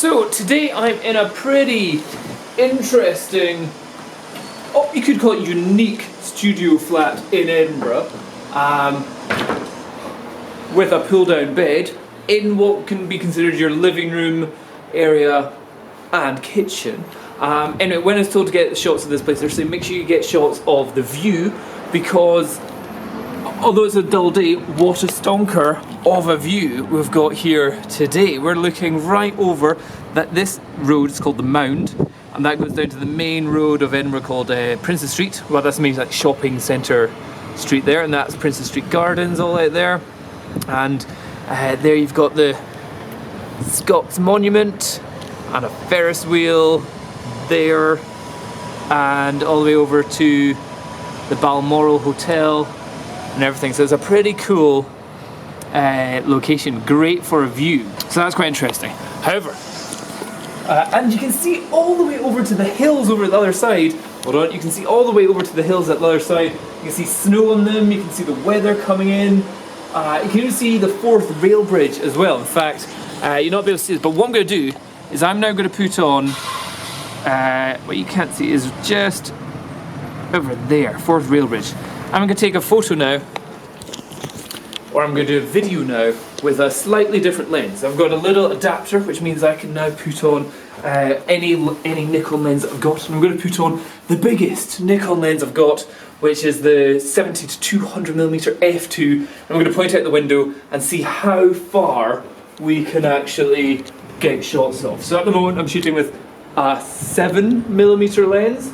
So today I'm in a pretty interesting, you could call it unique studio flat in Edinburgh, with a pull-down bed in what can be considered your living room area and kitchen. Anyway, when I was told to get shots of this place, they're saying make sure you get shots of the view, because although it's a dull day, what a stonker of a view we've got here today. We're looking right over this road. It's called the Mound, and that goes down to the main road of Edinburgh called Princes Street. Well, that's means like shopping centre street there, and that's Princes Street Gardens all out there. And there you've got the Scots Monument and a Ferris wheel there, and all the way over to the Balmoral Hotel and everything. So it's a pretty cool location, great for a view. So that's quite interesting. However, and you can see all the way over to the hills over at the other side. Hold on, you can see all the way over to the hills at the other side. You can see snow on them, you can see the weather coming in. You can even see the Forth Rail Bridge as well. In fact, you're not able to see this, but what I'm going to do is I'm now going to put on, what you can't see is just over there, Forth Rail Bridge. I'm going to take a photo now, or I'm going to do a video now with a slightly different lens. I've got a little adapter, which means I can now put on any Nikon lens that I've got. And I'm going to put on the biggest Nikon lens I've got, which is the 70 to 200mm f2. And I'm going to point out the window and see how far we can actually get shots of. So at the moment I'm shooting with a 7mm lens.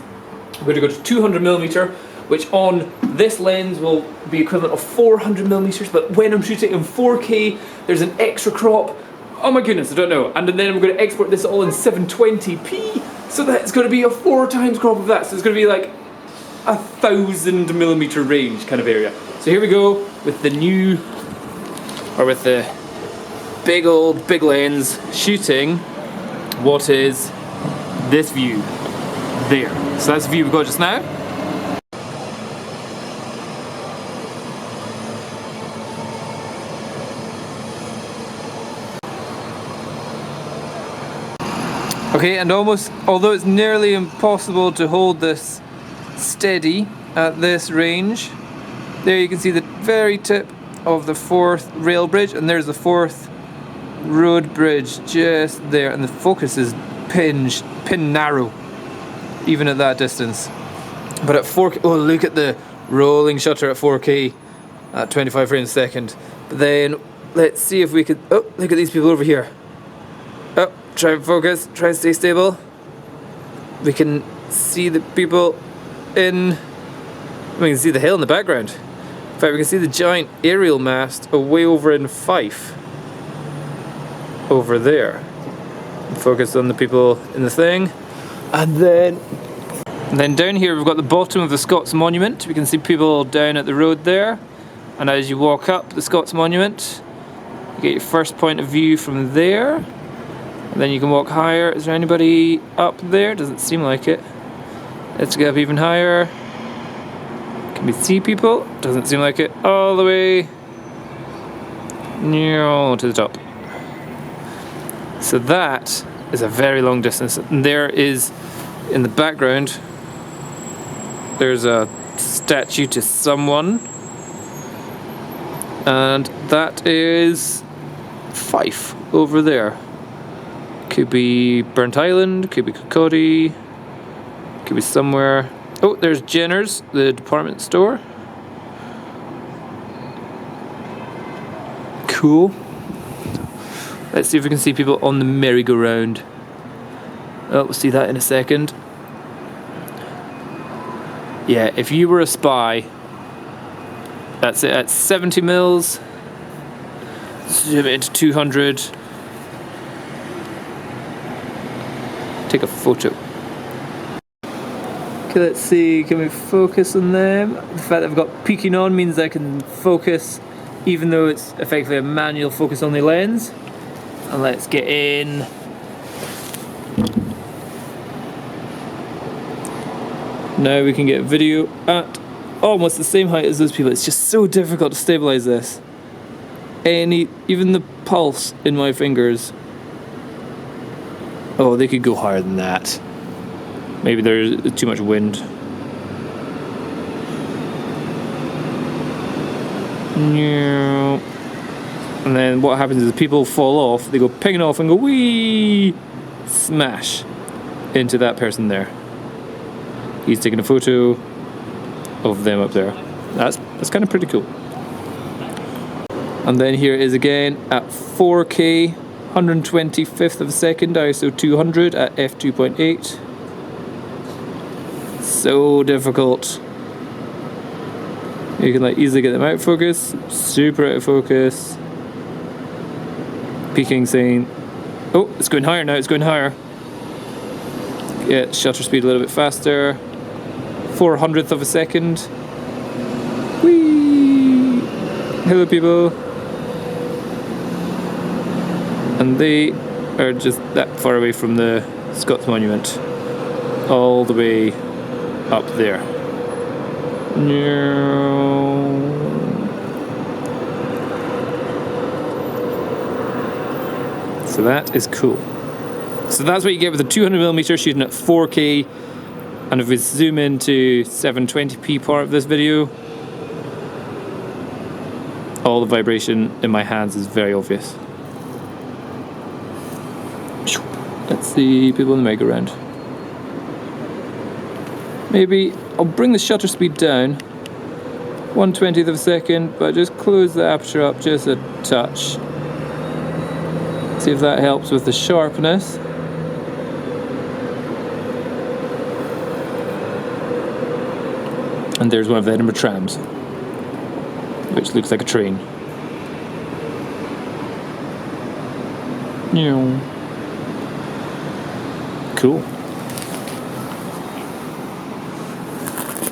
I'm going to go to 200mm, which on this lens will be equivalent of 400mm, but when I'm shooting in 4K, there's an extra crop. Oh my goodness, I don't know. And then I'm going to export this all in 720p, so that's going to be a 4 times crop of that. So it's going to be like 1000mm range kind of area. So here we go with the new, or with the big lens, shooting what is this view there. So that's the view we've got just now. Okay, and although it's nearly impossible to hold this steady at this range, there you can see the very tip of the Forth Rail Bridge, and there's the Forth Road Bridge just there, and the focus is pin narrow, even at that distance. But at 4K, oh look at the rolling shutter at 4K at 25 frames a second. But then let's see if we could, oh look at these people over here. Oh, try and focus, try and stay stable. We can see the people we can see the hill in the background. In fact, we can see the giant aerial mast way over in Fife. Over there. Focus on the people in the thing. And then down here we've got the bottom of the Scots Monument. We can see people down at the road there. And as you walk up the Scots Monument, you get your first point of view from there. And then you can walk higher. Is there anybody up there? Doesn't seem like it. Let's get up even higher. Can we see people? Doesn't seem like it. All the way to the top. So that is a very long distance. And there is, in the background, there's a statue to someone. And that is Fife over there. Could be Burnt Island, could be Kirkcaldy, could be somewhere. Oh, there's Jenner's, the department store. Cool. Let's see if we can see people on the merry-go-round. Oh, we'll see that in a second. Yeah, if you were a spy, that's it, at 70 mils. Zoom it into 200. Take a photo. Okay, let's see, can we focus on them? The fact that I've got peaking on means I can focus even though it's effectively a manual focus only lens. And let's get in. Now we can get video at almost the same height as those people. It's just so difficult to stabilize this. Even the pulse in my fingers Oh, they could go higher than that. Maybe there's too much wind. And then what happens is people fall off, they go pinging off and go wee, smash into that person there. He's taking a photo of them up there. That's kind of pretty cool. And then here it is again at 4K, 125th of a second, ISO 200 at f2.8. So difficult. You can like easily get them out of focus, super out of focus. Peaking, saying, oh, it's going higher now, it's going higher. Get shutter speed a little bit faster. 400th of a second. Whee! Hello people. And they are just that far away from the Scots Monument. All the way up there. So that is cool. So that's what you get with a 200mm shooting at 4K. And if we zoom into 720p part of this video, all the vibration in my hands is very obvious. Let's see people in the merry-go-round. Maybe I'll bring the shutter speed down 1/20th of a second, but just close the aperture up just a touch. See if that helps with the sharpness. And there's one of the Edinburgh trams, which looks like a train. Cool.